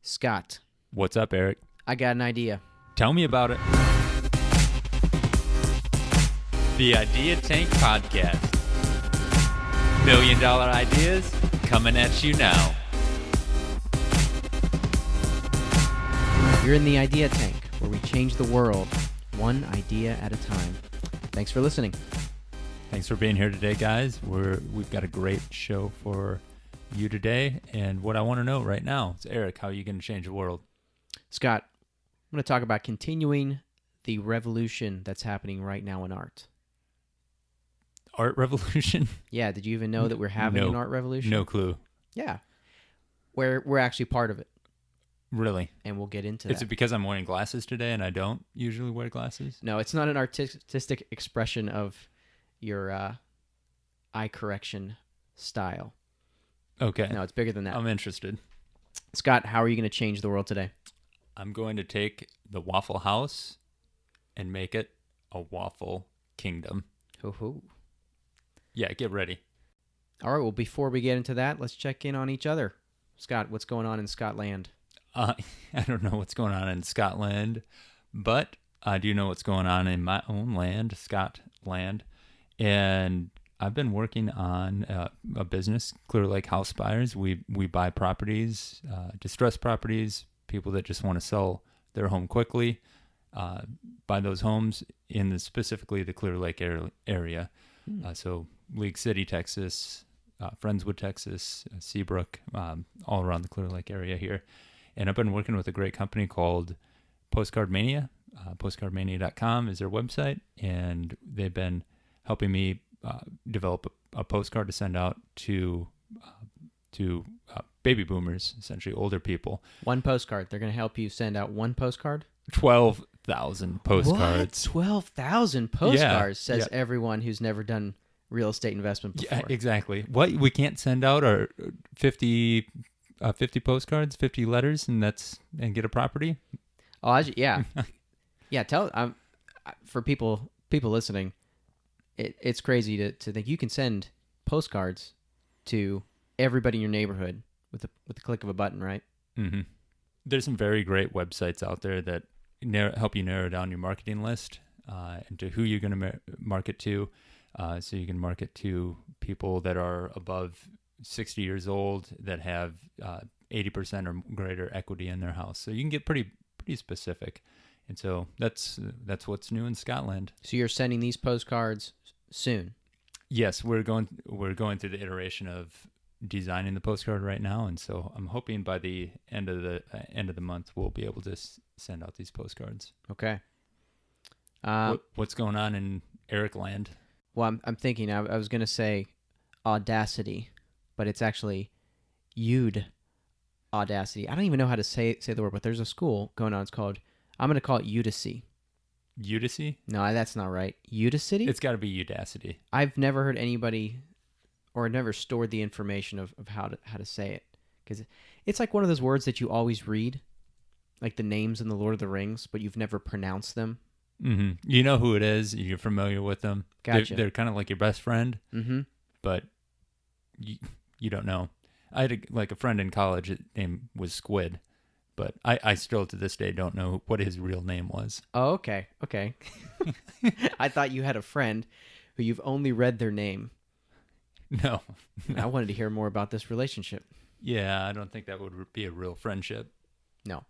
Scott, What's up, Eric? I got an idea. Tell me about it. The Idea Tank Podcast. $1 million ideas coming at you now. You're in the Idea Tank, where we change the world one idea at a time. Thanks for listening. Thanks for being here today, guys. We've got a great show for you today, and what I want to know right now is, Eric, how are you going to change the world? Scott, I'm going to talk about continuing the revolution that's happening right now in art. Art revolution? Yeah, did you even know that we're having an art revolution? No clue. Yeah. We're actually part of it, Really? and we'll get into that. Is it because I'm wearing glasses today and I don't usually wear glasses? No, it's not an artistic expression of your eye correction style. Okay. No, it's bigger than that. I'm interested. Scott, how are you going to change the world today? I'm going to take the Waffle House and make it a Waffle Kingdom. Ho-ho. Yeah, get ready. All right, well, before we get into that, let's check in on each other. Scott, what's going on in Scotland? I don't know what's going on in Scotland, but I do know what's going on in my own land, Scotland. And I've been working on a business, Clear Lake House Buyers. We buy properties, distressed properties, people that just want to sell their home quickly, buy those homes in specifically the Clear Lake area. So League City, Texas, Friendswood, Texas, Seabrook, all around the Clear Lake area here. And I've been working with a great company called Postcard Mania. Postcardmania.com is their website, and they've been helping me develop a postcard to send out to baby boomers, essentially older people. One postcard. They're going to help you send out one postcard? 12,000 postcards. What? 12,000 postcards, says yeah. everyone who's never done real estate investment before. Yeah, exactly. What we can't send out are 50 postcards, 50 letters, and get a property. Oh, yeah. Yeah, for people listening, it's crazy to think you can send postcards to everybody in your neighborhood with the click of a button, right? Mm-hmm. There's some very great websites out there that help you narrow down your marketing list and to who you're going to market to. So you can market to people that are above 60 years old that have 80% or greater equity in their house. So you can get pretty specific. And so that's what's new in Scotland. So you're sending these postcards soon? Yes, we're going through the iteration of designing the postcard right now, and so I'm hoping by the end of the month we'll be able to send out these postcards. Okay. What's going on in Eric Land? Well, I'm thinking. I was going to say Audacity, but it's actually Audacity. I don't even know how to say the word, but there's a school going on. I'm going to call it Udacity. Udacity? No, that's not right. Udacity? It's got to be Udacity. I've never heard anybody, or never stored the information of how to say it, because it's like one of those words that you always read, like the names in the Lord of the Rings, but you've never pronounced them. Mm-hmm. You know who it is. You're familiar with them. Gotcha. They're kind of like your best friend, mm-hmm. but you don't know. I had a friend in college. His name was Squid, but I still to this day don't know what his real name was. Oh, okay. I thought you had a friend who you've only read their name. No. I wanted to hear more about this relationship. Yeah, I don't think that would be a real friendship. No.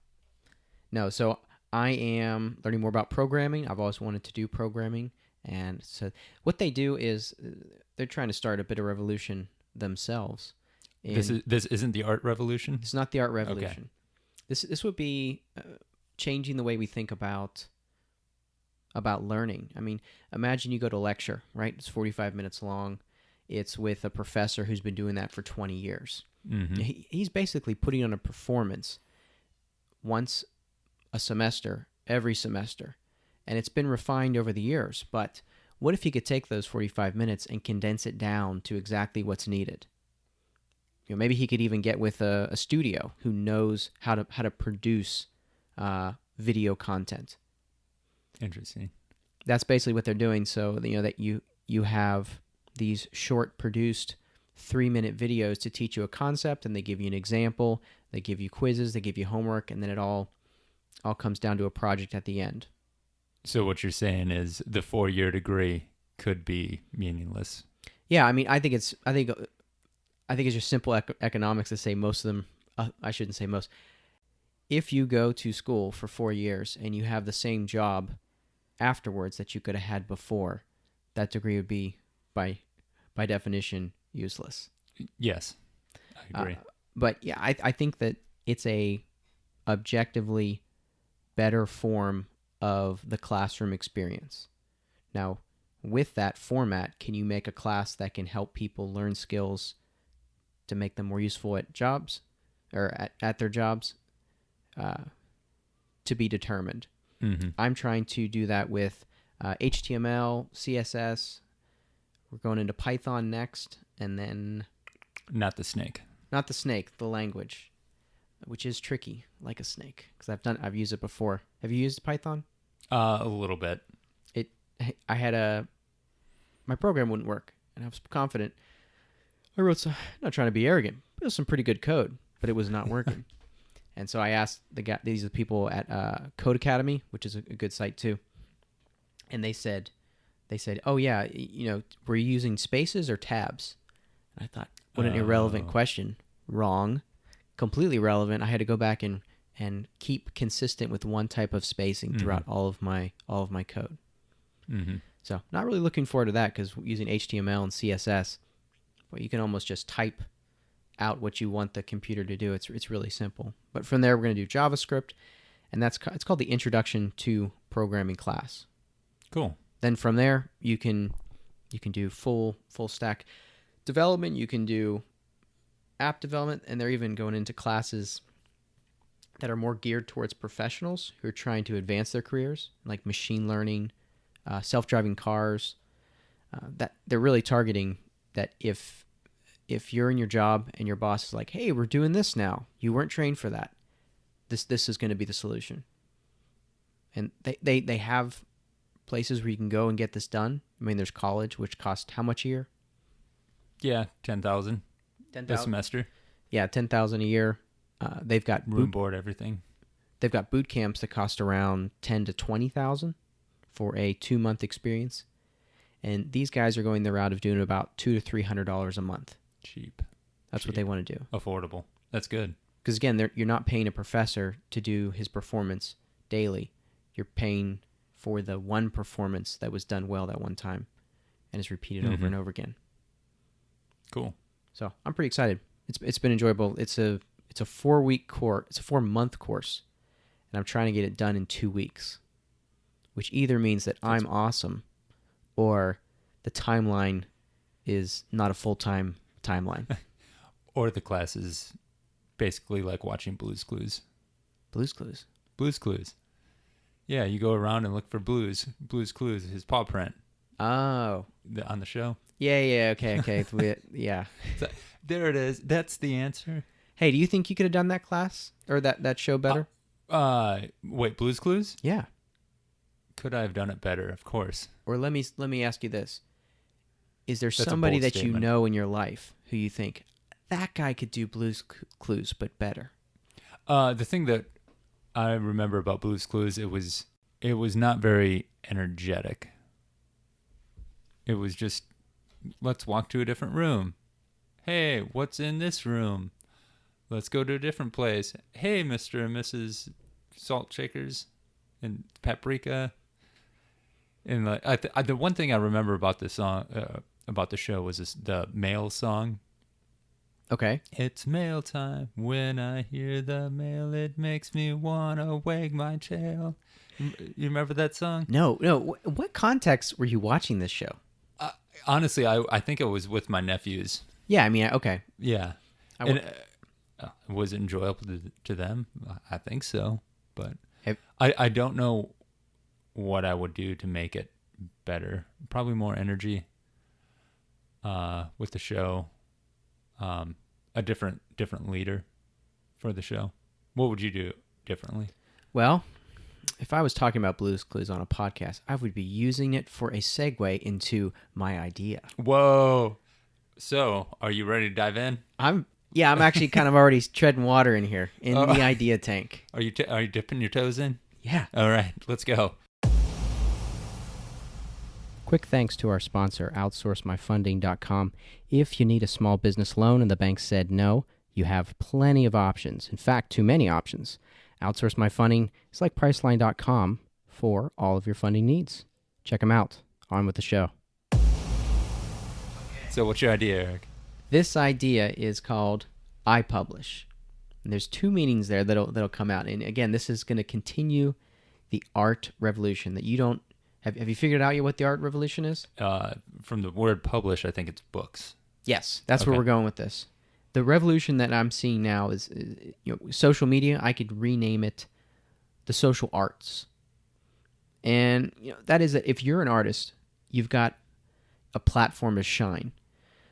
So I am learning more about programming. I've always wanted to do programming. And so what they do is they're trying to start a bit of revolution themselves. This isn't the art revolution? It's not the art revolution. Okay. This would be changing the way we think about learning. I mean, imagine you go to a lecture, right? It's 45 minutes long. It's with a professor who's been doing that for 20 years. Mm-hmm. He's basically putting on a performance once a semester, every semester. And it's been refined over the years. But what if you could take those 45 minutes and condense it down to exactly what's needed? Maybe he could even get with a studio who knows how to produce video content. Interesting. That's basically what they're doing. So that you have these short produced 3-minute videos to teach you a concept, and they give you an example. They give you quizzes, they give you homework, and then it all comes down to a project at the end. So what you're saying is the 4-year degree could be meaningless. Yeah, I mean, I think it's just simple economics to say most of them. I shouldn't say most. If you go to school for 4 years and you have the same job afterwards that you could have had before, that degree would be by definition useless. Yes, I agree. But yeah, I think that it's a objectively better form of the classroom experience. Now, with that format, can you make a class that can help people learn skills to make them more useful at jobs or at their jobs? To be determined. Mm-hmm. I'm trying to do that with HTML, CSS. We're going into Python next, and then Not the snake. not the snake, the language, which is tricky, like a snake, because I've used it before. Have you used Python? A little bit. I had my program wouldn't work, and I was confident. I wrote some, not trying to be arrogant, but it was some pretty good code, but it was not working. And so I asked these are the people at Code Academy, which is a good site too. And they said, oh yeah, were you using spaces or tabs? And I thought, what an irrelevant question. Wrong. Completely relevant. I had to go back and keep consistent with one type of spacing throughout all of my code. Mm-hmm. So not really looking forward to that, because using HTML and CSS, well, you can almost just type out what you want the computer to do. It's really simple. But from there, we're going to do JavaScript, and it's called the Introduction to Programming class. Cool. Then from there, you can do full stack development. You can do app development, and they're even going into classes that are more geared towards professionals who are trying to advance their careers, like machine learning, self-driving cars. That they're really targeting that if you're in your job and your boss is like, hey, we're doing this now, you weren't trained for that, this is going to be the solution. And they have places where you can go and get this done. I mean, there's college, which costs how much a year? Yeah, $10,000 a semester. Yeah, $10,000 a year. They've got room, board, everything. They've got boot camps that cost around $10,000 to $20,000 for a 2-month experience, and these guys are going the route of doing about $200 to $300 a month. Cheap. That's what they want to do. Affordable. That's good. Because again, you're not paying a professor to do his performance daily. You're paying for the one performance that was done well that one time, and is repeated over and over again. Cool. So I'm pretty excited. It's been enjoyable. It's a 4-week course. It's a 4-month course, and I'm trying to get it done in 2 weeks, which either means that I'm awesome, or the timeline is not a full-time timeline. Or the class is basically like watching Blue's Clues. Blue's Clues. Blue's Clues. Yeah, you go around and look for Blue's Clues, his paw print. Oh. On the show. Yeah, okay. Yeah. So, there it is. That's the answer. Hey, do you think you could have done that class or that show better? Wait, Blue's Clues? Yeah. Could I have done it better? Of course. Or let me ask you this. Is there That's somebody that statement. you know in your life who you think, that guy could do Blue's Clues, but better? The thing that I remember about Blue's Clues, it was not very energetic. It was just, let's walk to a different room. Hey, what's in this room? Let's go to a different place. Hey, Mr. and Mrs. Salt Shakers and Paprika. And the one thing I remember about this song, about the show, was the mail song. Okay. It's mail time. When I hear the mail, it makes me want to wag my tail. You remember that song? No. What context were you watching this show? Honestly, I think it was with my nephews. Yeah, I mean, okay. Yeah. Was it enjoyable to them? I think so. But I don't know what I would do to make it better. Probably more energy with the show. A different leader for the show. What would you do differently? Well, if I was talking about Blue's Clues on a podcast, I would be using it for a segue into my idea. Whoa. So, are you ready to dive in? Yeah, I'm actually kind of already treading water in here in Oh. the idea tank. Are you dipping your toes in? Yeah. All right, let's go. Quick thanks to our sponsor, OutsourceMyFunding.com. If you need a small business loan and the bank said no, you have plenty of options. In fact, too many options. Outsource My Funding is like priceline.com for all of your funding needs. Check them out. On with the show. So what's your idea, Eric? This idea is called iPublish. And there's two meanings there that'll come out. And again, this is going to continue the art revolution that you don't have you figured out yet what the art revolution is? From the word publish, I think it's books. Yes, that's Okay. where we're going with this. The revolution that I'm seeing now is social media. I could rename it the social arts. And that is that if you're an artist, you've got a platform to shine.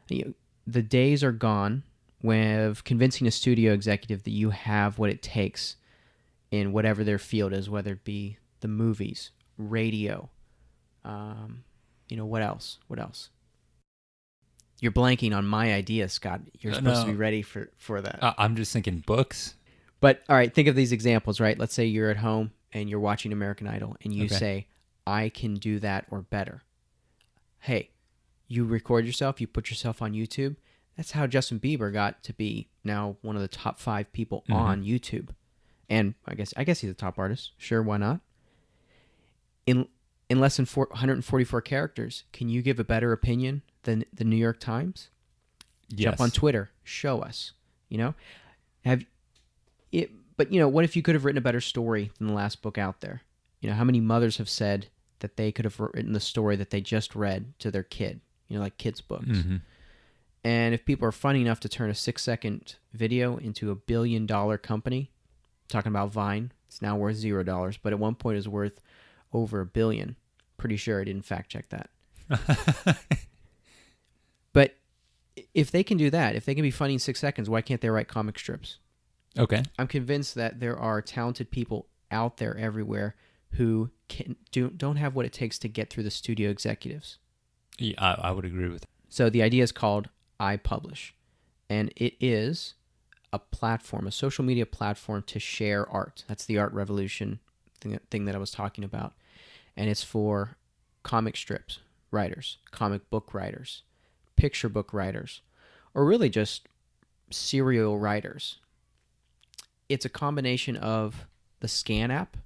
The days are gone with convincing a studio executive that you have what it takes in whatever their field is, whether it be the movies, radio, what else? What else? You're blanking on my idea, Scott. You're supposed to be ready for that. I'm just thinking books. But, all right, think of these examples, right? Let's say you're at home and you're watching American Idol and you Okay. say, I can do that or better. Hey, you record yourself, you put yourself on YouTube. That's how Justin Bieber got to be now one of the top 5 people on YouTube. And I guess he's a top artist. Sure, why not? In less than 144 characters, can you give a better opinion than the New York Times? Yes. Jump on Twitter, show us. But what if you could have written a better story than the last book out there? How many mothers have said that they could have written the story that they just read to their kid? Like kids' books. Mm-hmm. And if people are funny enough to turn a 6-second video into $1 billion company, talking about Vine, it's now worth $0, but at one point it was worth over $1 billion. Pretty sure I didn't fact check that. But if they can do that, if they can be funny in 6 seconds, why can't they write comic strips? Okay. I'm convinced that there are talented people out there everywhere who don't have what it takes to get through the studio executives. Yeah, I would agree with that. So the idea is called iPublish, and it is a platform, a social media platform to share art. That's the art revolution thing that I was talking about. And it's for comic strips writers, comic book writers, picture book writers, or really just serial writers. It's a combination of the Scan app.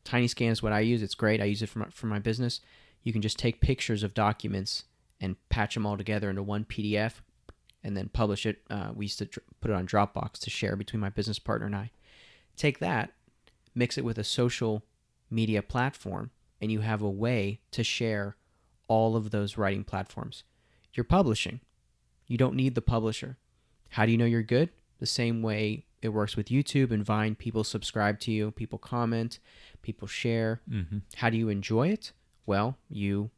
Tiny Scan is what I use. It's great. I use it for my business. You can just take pictures of documents and patch them all together into one PDF and then publish it. We used to put it on Dropbox to share between my business partner and I. Take that, mix it with a social media platform, and you have a way to share all of those writing platforms. You're publishing. You don't need the publisher. How do you know you're good? The same way it works with YouTube and Vine. People subscribe to you, people comment, people share. Mm-hmm. How do you enjoy it? Well, you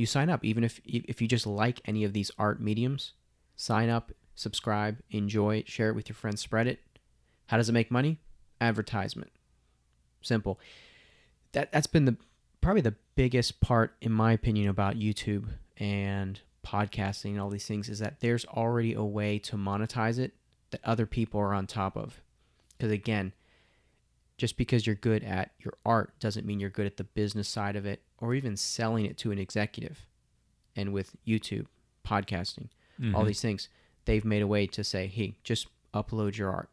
sign up. Even if you just like any of these art mediums, sign up, subscribe, enjoy it, share it with your friends, spread it. How does it make money? Advertisement. Simple. That's been probably the biggest part, in my opinion, about YouTube and podcasting and all these things, is that there's already a way to monetize it that other people are on top of. Because again, just because you're good at your art doesn't mean you're good at the business side of it or even selling it to an executive. And with YouTube, podcasting, all these things, they've made a way to say, hey, just upload your art.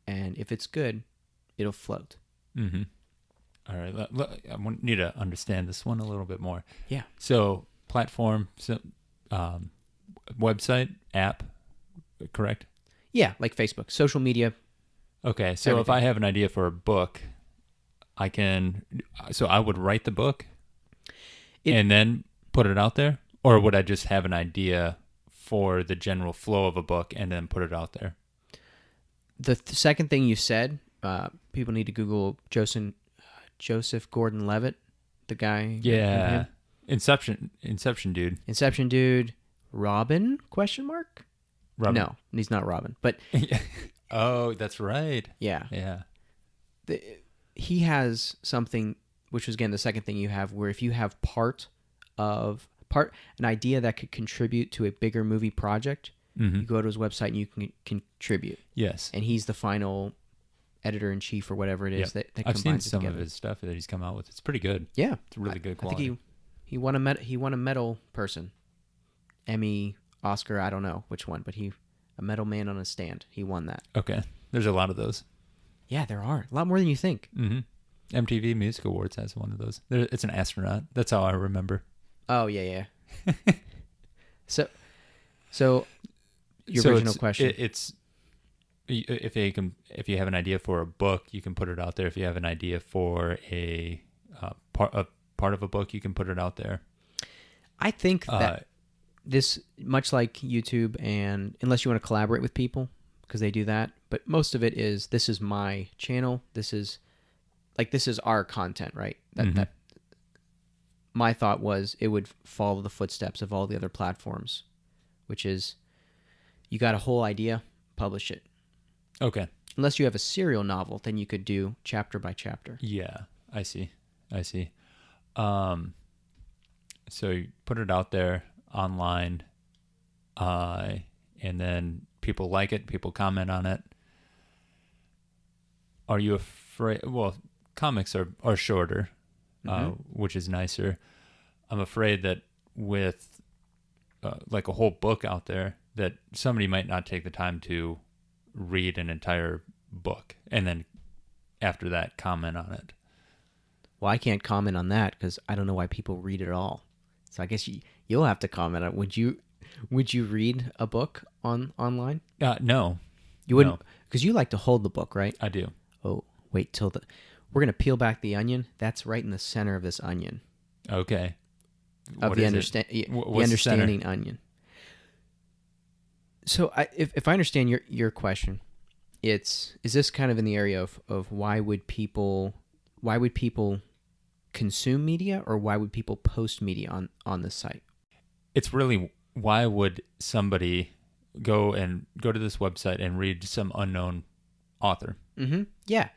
And if it's good, it'll float. Mm-hmm. All right. I need to understand this one a little bit more. Yeah. So platform, website, app, correct? Yeah, like Facebook, social media. Okay. So if I have an idea for a book, I would write the book and then put it out there? Or would I just have an idea for the general flow of a book and then put it out there? The second thing you said, people need to Google Joseph Gordon-Levitt, the guy. Yeah. Inception dude. Inception dude. Robin? Question mark? Robin. No, he's not Robin. But oh, that's right. yeah. Yeah. He has something, which was, again, the second thing you have, where if you have an idea that could contribute to a bigger movie project, You go to his website and you can contribute. Yes. And he's the final editor-in-chief or whatever it is that I've seen combines it some together. of his stuff that he's come out with. It's pretty good. Yeah. It's really good I quality. think he won a medal person. Emmy, Oscar, I don't know which one, but a medal man on a stand. He won that. Okay. There's a lot of those. Yeah, there are. A lot more than you think. Mm-hmm. MTV Music Awards has one of those. It's an astronaut. That's how I remember. Oh, yeah. So your original question. It's if you have an idea for a book, you can put it out there. If you have an idea for a part of a book, you can put it out there. I think that this, much like YouTube, and unless you want to collaborate with people, because they do that, but most of it is, this is my channel. This is our content, right? That my thought was it would follow the footsteps of all the other platforms, which is you got a whole idea, publish it. Okay. Unless you have a serial novel, then you could do chapter by chapter. Yeah, I see. So you put it out there online, and then people like it, people comment on it. Are you afraid? Well, comics are shorter, which is nicer. I'm afraid that with like a whole book out there, that somebody might not take the time to read an entire book and then after that comment on it. Well, I can't comment on that because I don't know why people read it all. So I guess you'll have to comment on it. Would you read a book online? No. You wouldn't, because you like to hold the book, right? I do. Oh, wait till we're going to peel back the onion. That's right in the center of this onion. Okay. Of the understanding onion. So if I understand your question, is this kind of in the area of why would people consume media, or why would people post media on this site? It's really, why would somebody go to this website and read some unknown author? Mm-hmm. Yeah.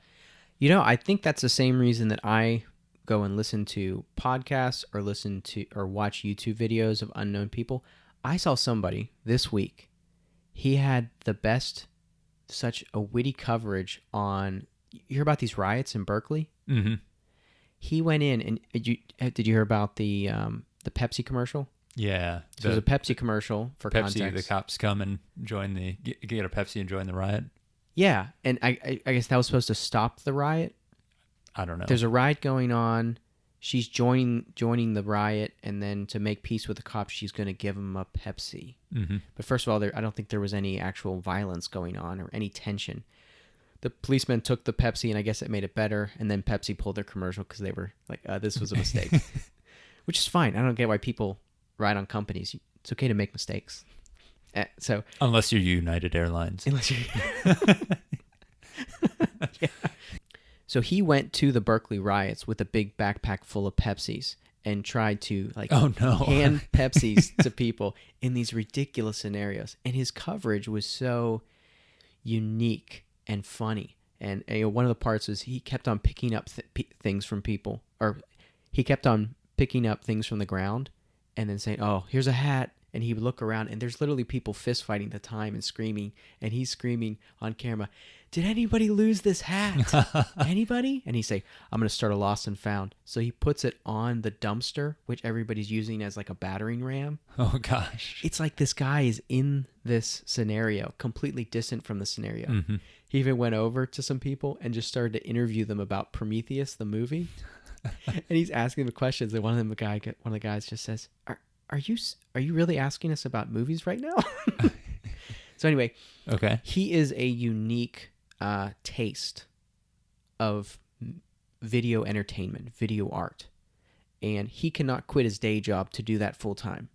I think that's the same reason that I go and listen to podcasts or watch YouTube videos of unknown people. I saw somebody this week. He had such a witty coverage on, you hear about these riots in Berkeley? Mm-hmm. He went in and did you hear about the Pepsi commercial? Yeah. So there's a Pepsi commercial for Pepsi, context. the cops come and get a Pepsi and join the riot. Yeah, and I guess that was supposed to stop the riot. I don't know. There's a riot going on. She's joining the riot, and then to make peace with the cops, she's going to give them a Pepsi. Mm-hmm. But first of all, I don't think there was any actual violence going on or any tension. The policemen took the Pepsi, and I guess it made it better, and then Pepsi pulled their commercial because they were like, this was a mistake. Which is fine. I don't get why people ride on companies. It's okay to make mistakes. So unless you're United Airlines. Yeah. So he went to the Berkeley riots with a big backpack full of Pepsis and tried to hand Pepsis to people in these ridiculous scenarios. And his coverage was so unique and funny. And one of the parts is he kept on picking up things from people, or he kept on picking up things from the ground and then saying, "Oh, here's a hat." And he would look around, and there's literally people fist fighting the time and screaming. And he's screaming on camera, "Did anybody lose this hat? Anybody?" And he'd say, "I'm going to start a lost and found." So he puts it on the dumpster, which everybody's using as like a battering ram. Oh, gosh. It's like this guy is in this scenario, completely distant from the scenario. Mm-hmm. He even went over to some people and just started to interview them about Prometheus, the movie. And he's asking them questions. And one of the guys just says, Are you really asking us about movies right now?" So anyway, okay, he is a unique taste of video entertainment, video art, and he cannot quit his day job to do that full time,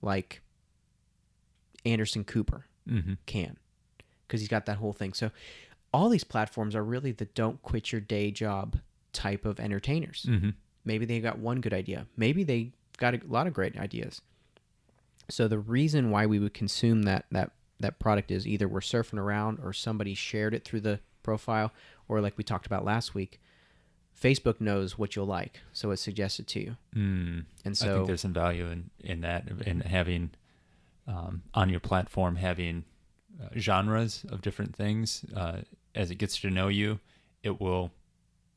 like Anderson Cooper can, because he's got that whole thing. So all these platforms are really the don't quit your day job type of entertainers. Maybe they got one good idea. Maybe they got a lot of great ideas. So the reason why we would consume that product is either we're surfing around, or somebody shared it through the profile, or like we talked about last week, Facebook knows what you'll like, so it suggests it to you. And so I think there's some value in that, in having on your platform having genres of different things. As it gets to know you, it will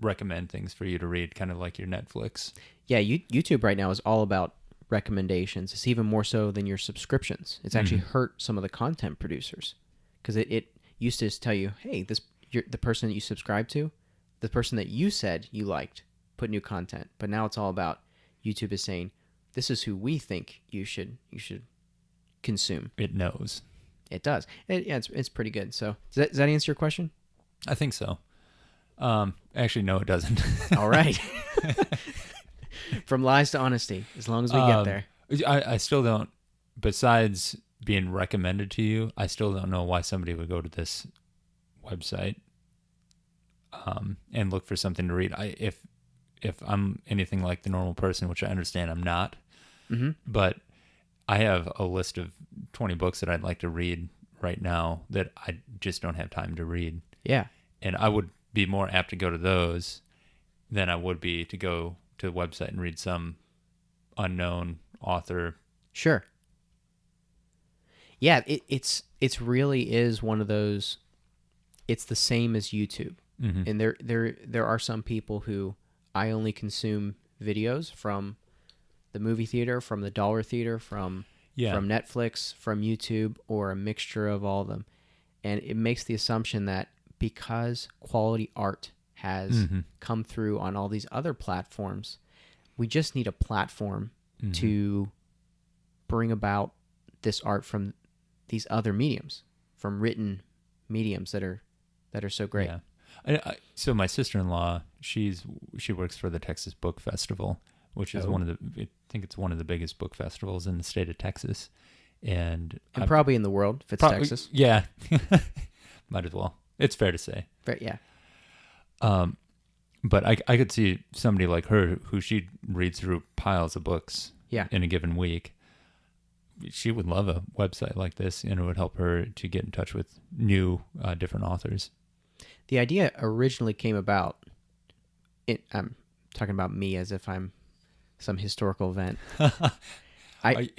recommend things for you to read, kind of like your Netflix. Yeah, YouTube right now is all about recommendations. It's even more so than your subscriptions. It's actually hurt some of the content producers because it used to just tell you, hey, the person that you subscribe to, the person that you said you liked, put new content. But now it's all about YouTube is saying, this is who we think you should consume. It knows. It does. It's pretty good. So does that answer your question? I think so. Actually, no, it doesn't. All right. From lies to honesty, as long as we get there. I still don't, besides being recommended to you, I still don't know why somebody would go to this website and look for something to read. If I'm anything like the normal person, which I understand I'm not, but I have a list of 20 books that I'd like to read right now that I just don't have time to read. Yeah. And I would be more apt to go to those than I would be to go to the website and read some unknown author. Sure. Yeah, it's really is one of those. It's the same as YouTube, and there are some people who I only consume videos from the movie theater, from the dollar theater, from Netflix, from YouTube, or a mixture of all of them, and it makes the assumption that because quality art has come through on all these other platforms, we just need a platform to bring about this art from these other mediums, from written mediums that are so great. Yeah. So my sister-in-law, she works for the Texas Book Festival, which is I think it's one of the biggest book festivals in the state of Texas, and probably in the world if it's Texas. Yeah, might as well. It's fair to say. Yeah. But I could see somebody like her who she reads through piles of books in a given week. She would love a website like this, and it would help her to get in touch with new, different authors. The idea originally came about. I'm talking about me as if I'm some historical event.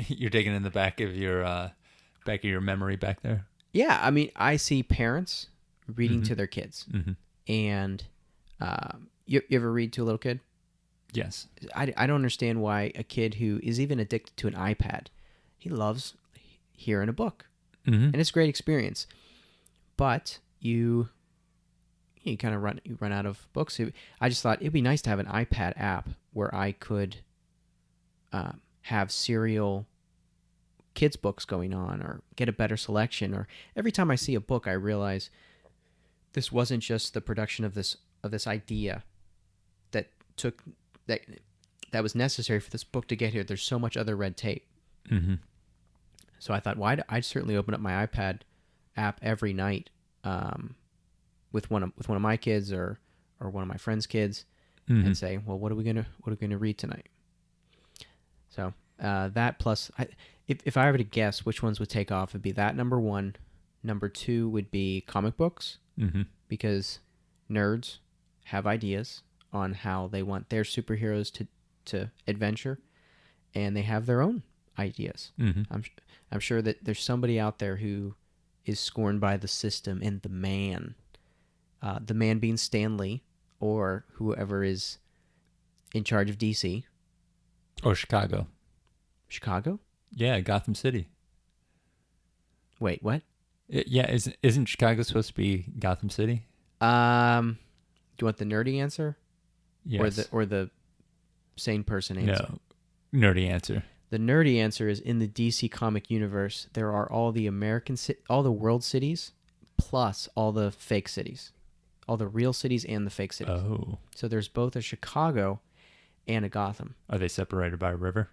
You're digging in the back of your memory back there. Yeah, I mean, I see parents reading to their kids, and you ever read to a little kid? Yes. I don't understand why a kid who is even addicted to an iPad, he loves hearing a book, and it's a great experience. But you kind of run out of books. I just thought it'd be nice to have an iPad app where I could have serial kids books going on, or get a better selection. Or every time I see a book, I realize this wasn't just the production of this idea that was necessary for this book to get here. There's so much other red tape. So I thought, I'd certainly open up my iPad app every night with one of my kids or one of my friends' kids, and say, well, what are we gonna read tonight? So that plus, if I were to guess which ones would take off, it'd be that number one. Number two would be comic books, because nerds have ideas on how they want their superheroes to adventure, and they have their own ideas. I'm sure that there's somebody out there who is scorned by the system and the man being Stan Lee, or whoever is in charge of DC. Or Chicago. Chicago? Yeah, Gotham City. Wait, what? Isn't Chicago supposed to be Gotham City? Do you want the nerdy answer? Yes. Or the sane person answer? No, nerdy answer. The nerdy answer is, in the DC comic universe, there are all the all the world cities, plus all the fake cities. All the real cities and the fake cities. Oh. So there's both a Chicago and a Gotham. Are they separated by a river?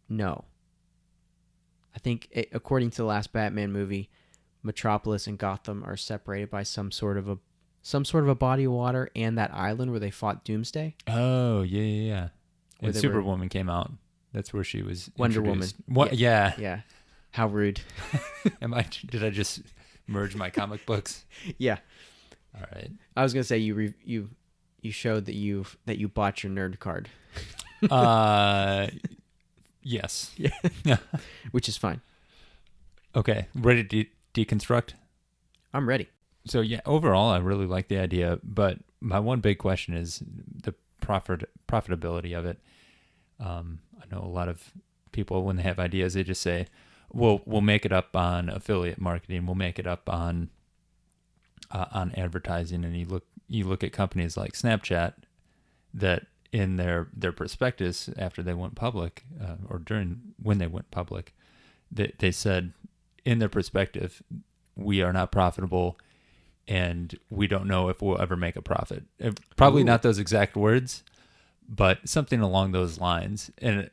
No. I think, according to the last Batman movie, Metropolis and Gotham are separated by some sort of a body of water, and that island where they fought Doomsday. Oh, yeah. When Superwoman came out, that's where she was Wonder introduced. Woman. Yeah. How rude. Did I just merge my comic books? Yeah. All right. I was gonna say you showed that you bought your nerd card. Yes. Yeah. Which is fine. Okay, ready to deconstruct? I'm ready. So yeah, overall, I really like the idea, but my one big question is the profitability of it. I know a lot of people when they have ideas, they just say, we'll make it up on affiliate marketing. We'll make it up on advertising." And you look at companies like Snapchat that in their prospectus after they went public, or during when they went public, they said in their perspective, "We are not profitable, and we don't know if we'll ever make a profit." Probably Ooh. not those exact words, but something along those lines. And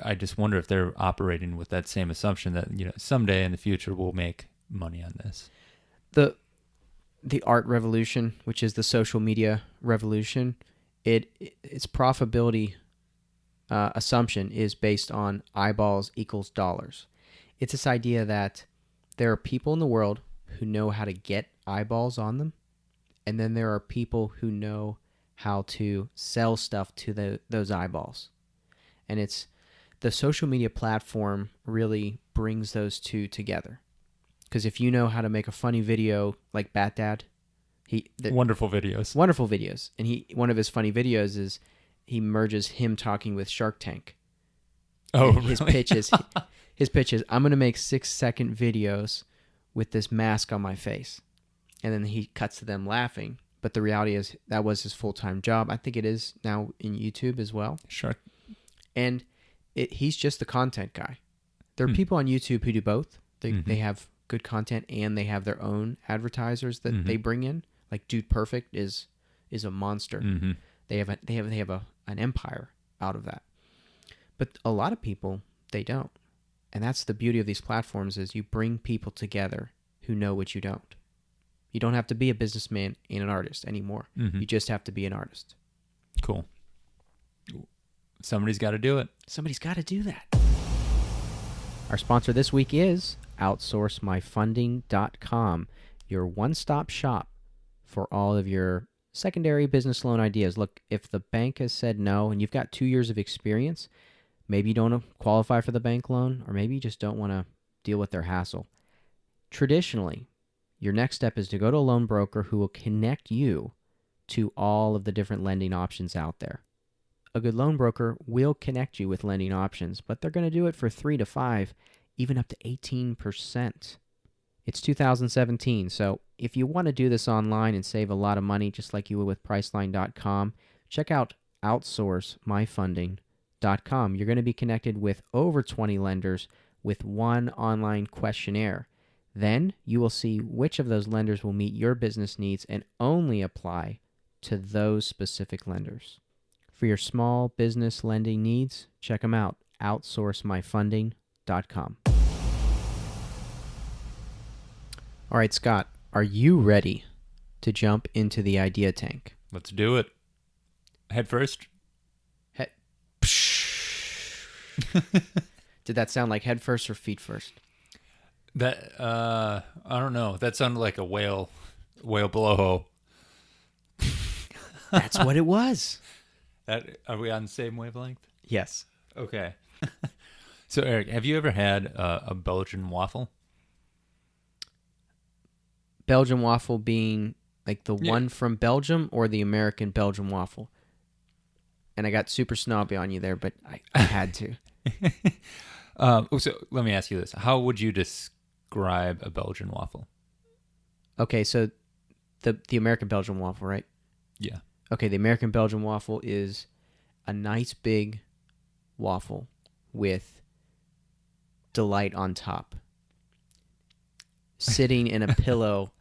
I just wonder if they're operating with that same assumption that, someday in the future we'll make money on this. The art revolution, which is the social media revolution, its profitability assumption is based on eyeballs equals dollars. It's this idea that there are people in the world who know how to get eyeballs on them, and then there are people who know how to sell stuff to those eyeballs. And it's the social media platform really brings those two together. Because if you know how to make a funny video like Bat Dad, Wonderful videos. wonderful videos, and one of his funny videos is he merges him talking with Shark Tank. Oh, And his really? pitch is, I'm going to make 6-second videos with this mask on my face. And then he cuts to them laughing. But the reality is that was his full-time job. I think it is now in YouTube as well. Sure. And he's just the content guy. There are people on YouTube who do both. They have good content and they have their own advertisers that they bring in. Like Dude Perfect is a monster. Mm-hmm. They have an empire out of that. But a lot of people, they don't. And that's the beauty of these platforms is you bring people together who know what you don't. You don't have to be a businessman and an artist anymore. Mm-hmm. You just have to be an artist. Cool. Somebody's got to do it. Somebody's got to do that. Our sponsor this week is OutsourceMyFunding.com, your one-stop shop for all of your secondary business loan ideas. Look, if the bank has said no and you've got 2 years of experience, maybe you don't qualify for the bank loan, or maybe you just don't want to deal with their hassle. Traditionally, your next step is to go to a loan broker who will connect you to all of the different lending options out there. A good loan broker will connect you with lending options, but they're going to do it for 3 to 5, even up to 18%. It's 2017, so if you want to do this online and save a lot of money, just like you would with priceline.com, check out OutsourceMyFunding.com. You're going to be connected with over 20 lenders with one online questionnaire. Then you will see which of those lenders will meet your business needs and only apply to those specific lenders. For your small business lending needs, check them out, OutsourceMyFunding.com. All right, Scott, are you ready to jump into the idea tank? Let's do it. Head first. Did that sound like head first or feet first? That I don't know. That sounded like a whale blowhole. That's what it was. Are we on the same wavelength? Yes. Okay. So Eric, have you ever had a Belgian waffle? Belgian waffle being like the one from Belgium or the American Belgian waffle? And I got super snobby on you there, but I had to. So let me ask you this. How would you describe a Belgian waffle? Okay, so the American Belgian waffle, right? Yeah. Okay, the American Belgian waffle is a nice big waffle with delight on top, sitting in a pillow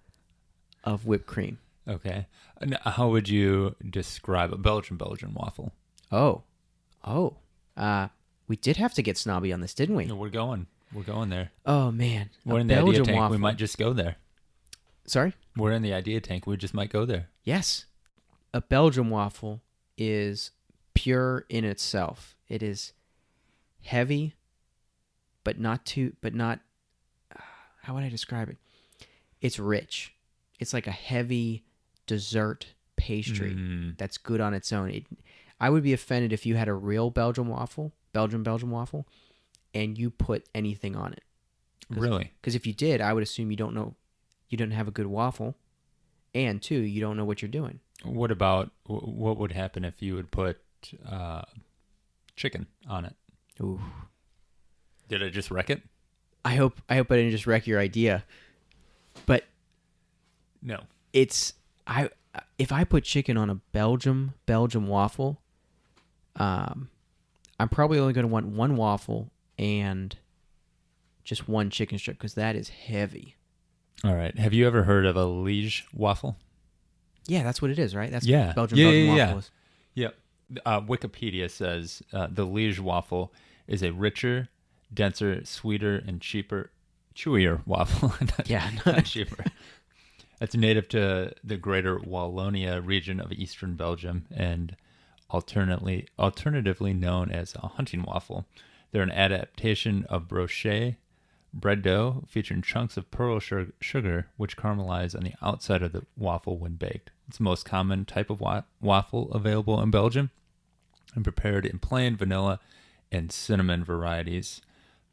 of whipped cream. Okay. And how would you describe a Belgian waffle? We did have to get snobby on this, didn't we? No, we're going there. Oh, man. We're in the idea tank. We might just go there. Sorry? We're in the idea tank. We just might go there. Yes. A Belgian waffle is pure in itself. It is heavy, but not, how would I describe it? It's rich. It's like a heavy dessert pastry that's good on its own. I would be offended if you had a real Belgian waffle, and you put anything on it. Really? Because if you did, I would assume you didn't have a good waffle, and 2, you don't know what you're doing. What about what would happen if you would put chicken on it? Ooh. Did I just wreck it? I hope I didn't just wreck your idea, but No. if I put chicken on a Belgium waffle, I'm probably only going to want one waffle and just one chicken strip because that is heavy. All right. Have you ever heard of a Liege waffle? Yeah, that's what it is, right? That's Yeah. what Belgian waffle is. Yep. Wikipedia says the Liege waffle is a richer, denser, sweeter, and chewier waffle. Not cheaper. That's native to the greater Wallonia region of eastern Belgium and alternatively known as a hunting waffle. They're an adaptation of brochet bread dough featuring chunks of pearl sugar which caramelize on the outside of the waffle when baked. It's the most common type of waffle available in Belgium and prepared in plain vanilla and cinnamon varieties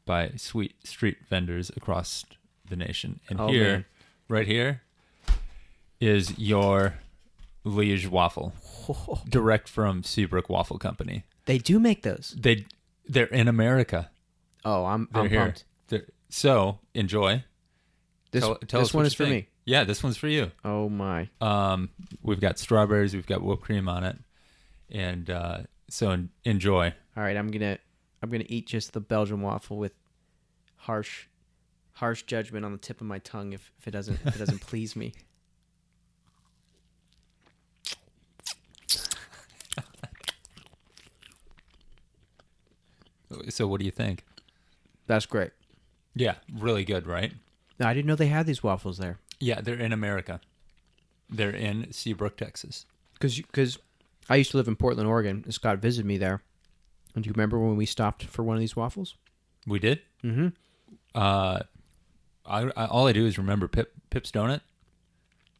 by sweet street vendors across the nation. And right here, is your Liege waffle, direct from Seabrook Waffle Company. They do make those. They're in America. Oh, I'm here. pumped. So enjoy. This one is for me. Yeah, this one's for you. Oh my. We've got strawberries. We've got whipped cream on it, and so enjoy. All right, I'm gonna eat just the Belgian waffle with harsh judgment on the tip of my tongue if it doesn't please me. So what do you think? That's great. Yeah, really good, right? No, I didn't know they had these waffles there. Yeah, they're in America. They're in Seabrook, Texas. Because I used to live in Portland, Oregon, and Scott visited me there. And do you remember when we stopped for one of these waffles? We did? Mm-hmm. All I do is remember Pip's Donut.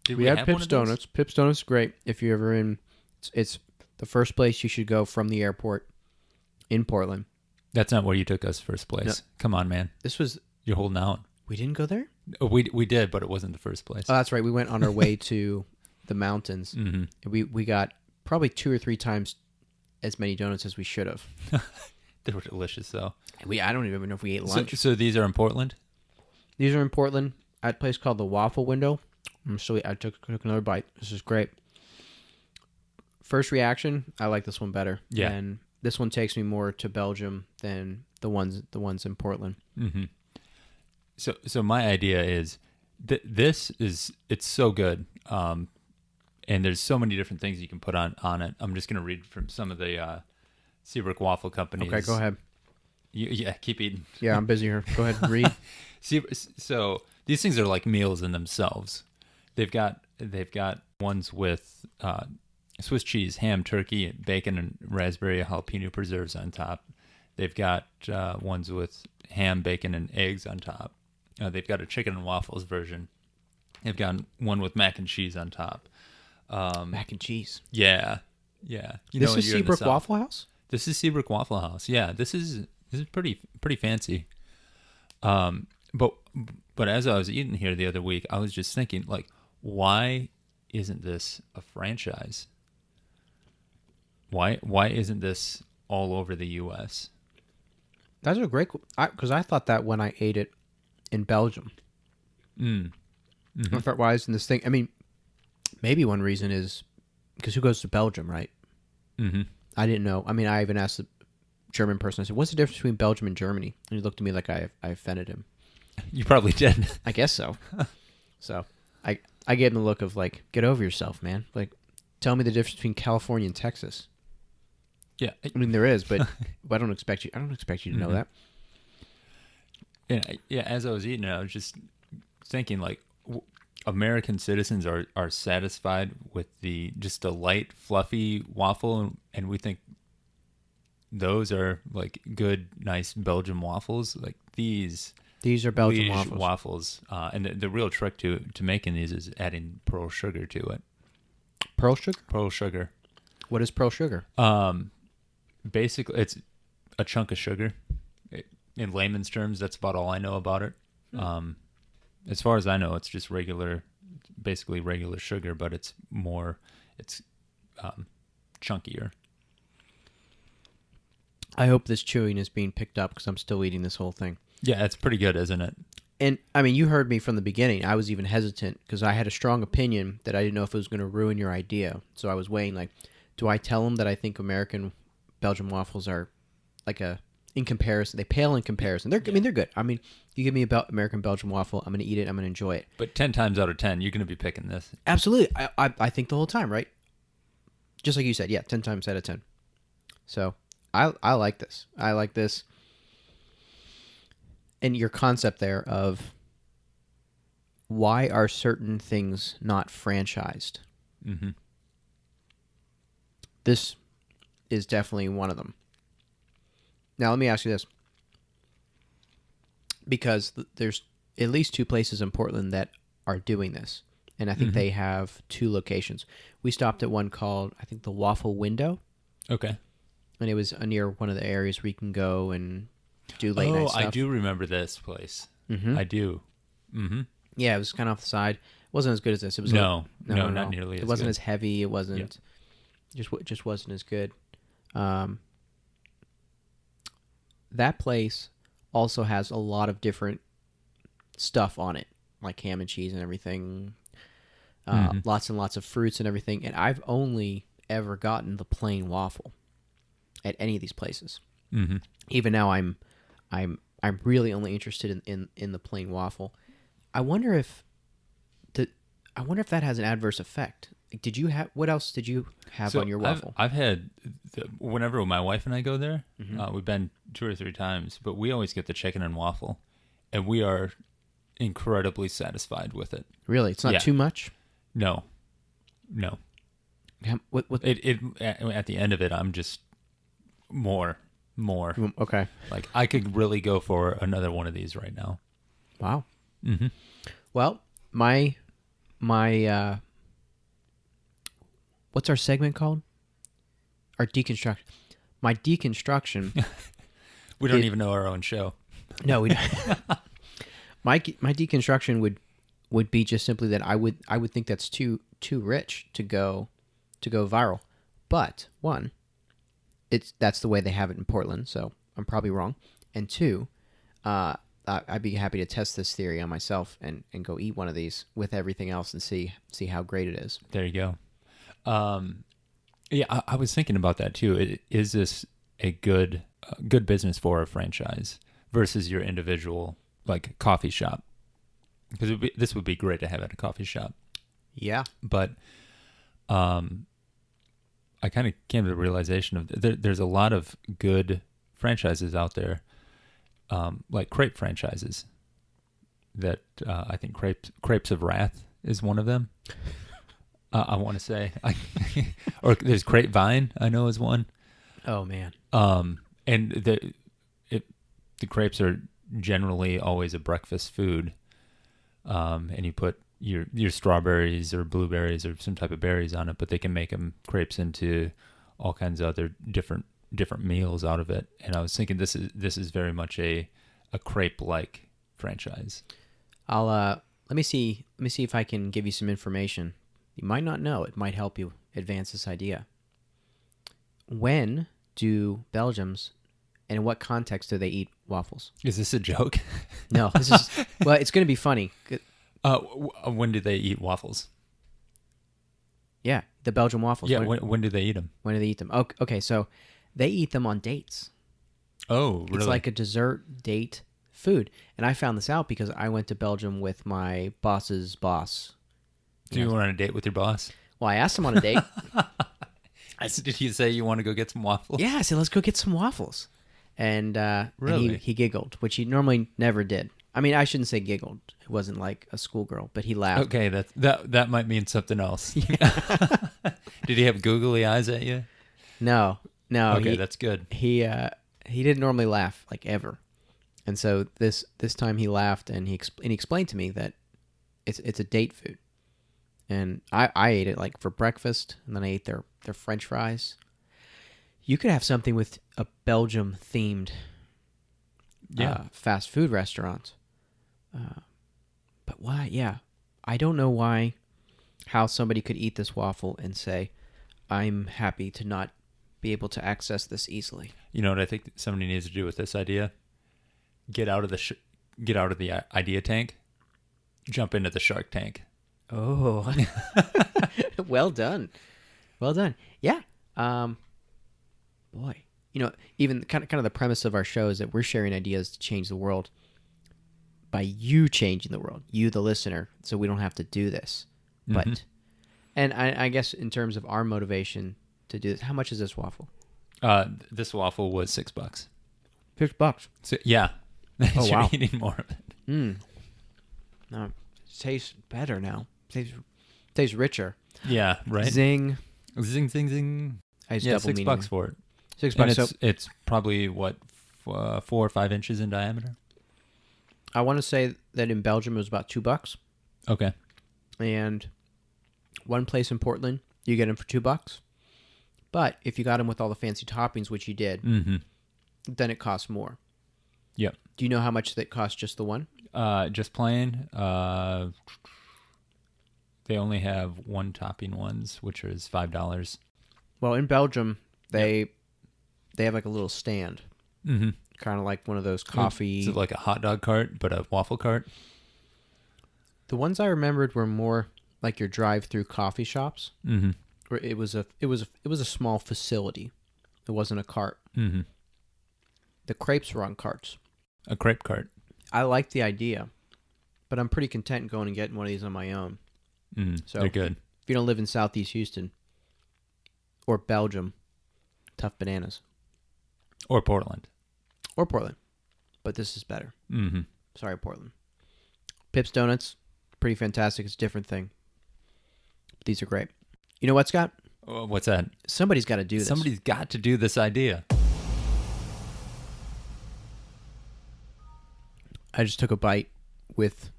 We had Pip's Donuts. Pip's Donuts is great. If you're ever in, it's the first place you should go from the airport in Portland. That's not where you took us first place. No. Come on, man. You're holding out. We didn't go there? Oh, we did, but it wasn't the first place. Oh, that's right. We went on our way to the mountains. Mm-hmm. We got probably 2 or 3 times as many donuts as we should have. They were delicious, though. I don't even know if we ate lunch. So these are in Portland? These are in Portland at a place called the Waffle Window. I took another bite. This is great. First reaction, I like this one better. Yeah. And this one takes me more to Belgium than the ones in Portland. Mm-hmm. So my idea is it's so good. And there's so many different things you can put on it. I'm just going to read from some of the Seabrook Waffle Companies. Okay, go ahead. Keep eating. Yeah, I'm busy here. Go ahead and read. So these things are like meals in themselves. They've got ones with Swiss cheese, ham, turkey, bacon, and raspberry jalapeno preserves on top. They've got ones with ham, bacon, and eggs on top. They've got a chicken and waffles version. They've got one with mac and cheese on top. Mac and cheese. Yeah. This is Seabrook Waffle House? This is Seabrook Waffle House. Yeah, this is pretty fancy. But as I was eating here the other week, I was just thinking, like, why isn't this a franchise? Why isn't this all over the U.S.? That's a great... Because I thought that when I ate it in Belgium. Mm-hmm. Why isn't this thing... I mean, maybe one reason is because who goes to Belgium, right? Mm-hmm. I didn't know. I mean, I even asked the German person, I said, what's the difference between Belgium and Germany? And he looked at me like I offended him. You probably did. I guess so. So I gave him the look of like, get over yourself, man. Like, tell me the difference between California and Texas. Yeah. I mean, there is, but I don't expect you to know that. Yeah, as I was eating it, I was just thinking, like, American citizens are satisfied with just a light, fluffy waffle, and we think those are like good, nice Belgian waffles. Like these are Belgian waffles. And the real trick to making these is adding pearl sugar to it. Pearl sugar? Pearl sugar. What is pearl sugar? Basically, it's a chunk of sugar. In layman's terms, that's about all I know about it. As far as I know, it's just basically regular sugar, but it's chunkier. I hope this chewing is being picked up because I'm still eating this whole thing. Yeah, it's pretty good, isn't it? And, I mean, you heard me from the beginning. I was even hesitant because I had a strong opinion that I didn't know if it was going to ruin your idea. So I was weighing, like, do I tell them that I think American Belgian waffles are, like, in comparison, they pale in comparison. I mean, they're good. I mean, you give me American Belgian waffle, I'm going to eat it, I'm going to enjoy it. But 10 times out of 10, you're going to be picking this. Absolutely. I think the whole time, right? Just like you said, yeah, 10 times out of 10. So I like this. I like this. And your concept there of why are certain things not franchised? Mm-hmm. This is definitely one of them. Now, let me ask you this. Because there's at least 2 places in Portland that are doing this. And I think they have 2 locations. We stopped at one called, I think, the Waffle Window. Okay. And it was near one of the areas where you can go and do late night stuff. I do remember this place. Mm-hmm. I do. Mm-hmm. Yeah, it was kind of off the side. It wasn't as good as this. It was no, not nearly as good. It wasn't as heavy. It wasn't, just wasn't as good. That place also has a lot of different stuff on it, like ham and cheese and everything. Lots and lots of fruits and everything. And I've only ever gotten the plain waffle at any of these places. Mm-hmm. Even now, I'm really only interested in the plain waffle. I wonder if that has an adverse effect. What else did you have on your waffle? I've had whenever my wife and I go there, we've been 2 or 3 times, but we always get the chicken and waffle, and we are incredibly satisfied with it. Really, it's not too much. No. What? It at the end of it, I'm just more. Okay. Like I could really go for another one of these right now. Wow. Mm-hmm. Well, my what's our segment called? Our deconstruction. My deconstruction. We don't even know our own show. No, we don't. My deconstruction would be just simply that I would think that's too rich to go viral. But one, that's the way they have it in Portland, so I'm probably wrong. And 2, I'd be happy to test this theory on myself and go eat one of these with everything else and see how great it is. There you go. Yeah, I was thinking about that too. Is this a good business for a franchise versus your individual like coffee shop? Because this would be great to have at a coffee shop. Yeah. But I kind of came to the realization of there's a lot of good franchises out there, like crepe franchises. That I think Crepes of Wrath is one of them. I want to say, or there's Crepe Vine. I know is one. Oh man. And the crepes are generally always a breakfast food. And you put your strawberries or blueberries or some type of berries on it, but they can make them crepes into all kinds of other different meals out of it. And I was thinking this is very much a crepe like franchise. I'll let me see if I can give you some information. You might not know. It might help you advance this idea. When do Belgians, and in what context do they eat waffles? Is this a joke? No, this is well. It's going to be funny. When do they eat waffles? Yeah, the Belgian waffles. Yeah, when do they eat them? When do they eat them? Okay, so they eat them on dates. Oh, really? It's like a dessert date food. And I found this out because I went to Belgium with my boss's boss. Do you went on a date with your boss? Well, I asked him on a date. Did he say you want to go get some waffles? Yeah, I said, let's go get some waffles. And, really? And he giggled, which he normally never did. I mean, I shouldn't say giggled. It wasn't like a schoolgirl, but he laughed. Okay, that might mean something else. Yeah. Did he have googly eyes at you? No. Okay, that's good. He didn't normally laugh, like, ever. And so this time he laughed, and he explained to me that it's a date food. And I ate it like for breakfast, and then I ate their French fries. You could have something with a Belgium themed fast food restaurant. But why? Yeah. I don't know how somebody could eat this waffle and say, I'm happy to not be able to access this easily. You know what I think somebody needs to do with this idea? Get out of the idea tank, jump into the Shark Tank. Oh, well done. Well done. Yeah. Boy, even kind of the premise of our show is that we're sharing ideas to change the world by you changing the world, you, the listener, so we don't have to do this. But, and I guess in terms of our motivation to do this, how much is this waffle? This waffle was $6. $6. So, yeah. Oh, You're wow. eating more of it. No, it tastes better now. Tastes richer. Yeah, right? Zing. Zing, zing, zing. I Yeah, $6 for it. $6. And So it's probably, 4 or 5 inches in diameter? I want to say that in Belgium it was about $2. Okay. And one place in Portland, you get them for $2. But if you got them with all the fancy toppings, which you did, then it costs more. Yep. Do you know how much that costs just the one? Just plain. They only have one topping ones, which is $5. Well, in Belgium, they have like a little stand, Mm-hmm. kind of like one of those coffee. Is it like a hot dog cart, but a waffle cart? The ones I remembered were more like your drive-through coffee shops, Mm-hmm. where it was a small facility. It wasn't a cart. Mm-hmm. The crepes were on carts. A crepe cart. I like the idea, but I'm pretty content going and getting one of these on my own. So they're good. If you don't live in Southeast Houston or Belgium, tough bananas. Or Portland. Or Portland. But this is better. Mm-hmm. Sorry, Portland. Pip's Donuts, pretty fantastic. It's a different thing. These are great. You know what, Scott? What's that? Somebody's got to do this. Somebody's got to do this idea. I just took a bite with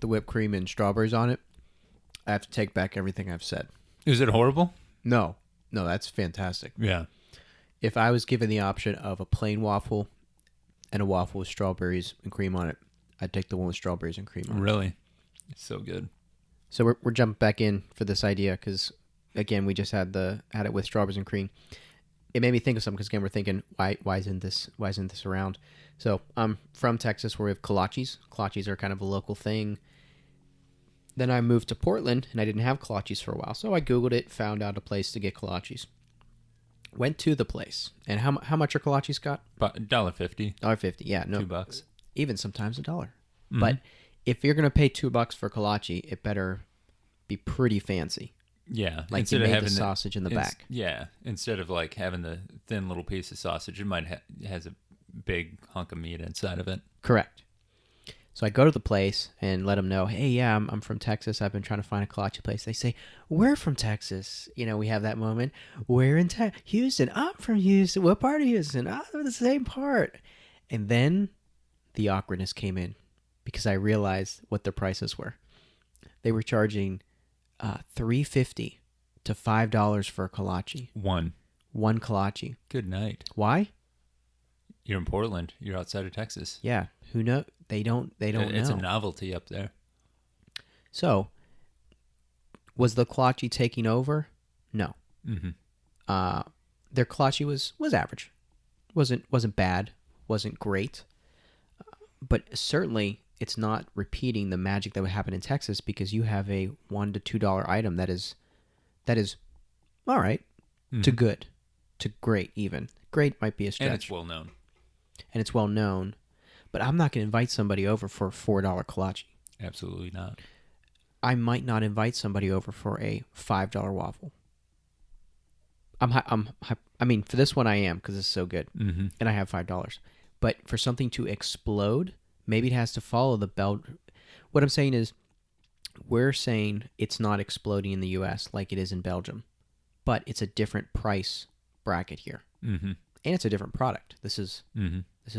the whipped cream and strawberries on it. I have to take back everything I've said. Is it horrible? No, that's fantastic. Yeah. If I was given the option of a plain waffle and a waffle with strawberries and cream on it, I'd take the one with strawberries and cream on it. Really? It's so good. So we're jumping back in for this idea because, again, we just had it with strawberries and cream. It made me think of something because, again, we're thinking, why isn't this around? So I'm from Texas where we have kolaches. Kolaches are kind of a local thing. Then I moved to Portland and I didn't have kolaches for a while. So I Googled it, found out a place to get kolaches. Went to the place. And how much are kolaches, Scott? About $1.50. $1.50. Yeah, no. $2. Even sometimes $1. Mm-hmm. But if you're going to pay $2 for kolache, it better be pretty fancy. Yeah. Like instead you of made having the sausage in the back. Yeah. Instead of like having the thin little piece of sausage, it might has a big hunk of meat inside of it. Correct. So I go to the place and let them know, hey, yeah, I'm from Texas. I've been trying to find a kolache place. They say, we're from Texas. We have that moment. We're in Houston. I'm from Houston. What part of Houston? I'm the same part. And then the awkwardness came in because I realized what their prices were. They were charging $3.50 to $5 for a kolache. One kolache. Good night. Why? You're in Portland. You're outside of Texas. Yeah. Who knows? They don't It's know. a novelty up there. So, was the kolache taking over? No. Mm-hmm. Their kolache was average. Wasn't bad. Wasn't great. But certainly, it's not repeating the magic that would happen in Texas because you have a $1 to $2 item that is all right to good to great even. Great might be a stretch. And it's well known. But I'm not going to invite somebody over for a $4 kolache. Absolutely not. I might not invite somebody over for a $5 waffle. I mean, for this one I am because it's so good, and I have $5. But for something to explode, maybe it has to follow the bell. What I'm saying is, we're saying it's not exploding in the U.S. like it is in Belgium, but it's a different price bracket here, and it's a different product. This is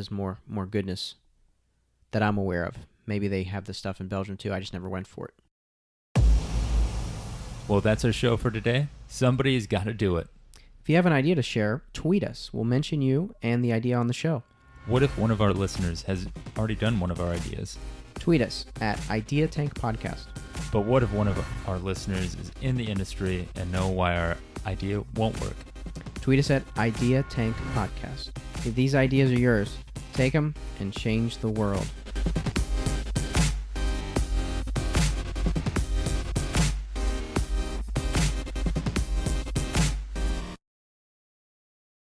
more goodness that I'm aware of. Maybe they have this stuff in Belgium too. I just never went for it. Well, that's our show for today. Somebody's got to do it. If you have an idea to share, tweet us. We'll mention you and the idea on the show. What if one of our listeners has already done one of our ideas? Tweet us at Idea Tank Podcast. But what if one of our listeners is in the industry and know why our idea won't work? Tweet us at Idea Tank Podcast. If these ideas are yours, take them and change the world.